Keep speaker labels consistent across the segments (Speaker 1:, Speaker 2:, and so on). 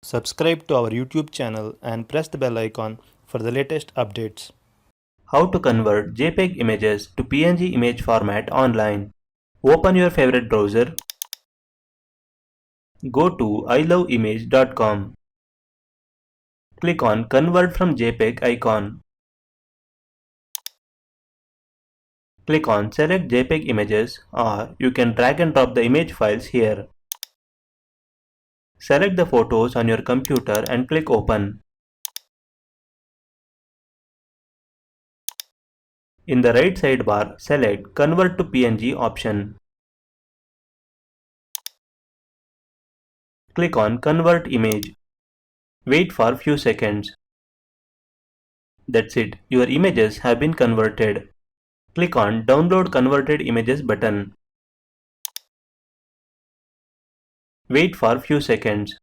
Speaker 1: Subscribe to our YouTube channel and press the bell icon for the latest updates. How to convert JPEG images to PNG image format online. Open your favorite browser. Go to iloveimage.com. Click on Convert from JPEG icon. Click on Select JPEG images, or you can drag and drop the image files here. Select the photos on your computer and click Open. In the right sidebar, select Convert to PNG option. Click on Convert Image. Wait for few seconds. That's it, your images have been converted. Click on Download Converted Images button. Wait for few seconds.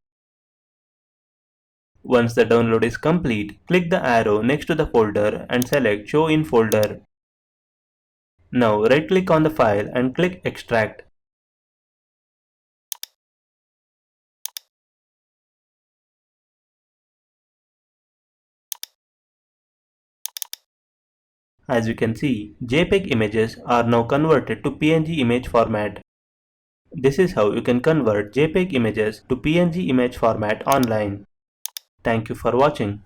Speaker 1: Once the download is complete, click the arrow next to the folder and select Show in Folder. Now right click on the file and click Extract. As you can see, JPEG images are now converted to PNG image format. This is how you can convert JPEG images to PNG image format online. Thank you for watching.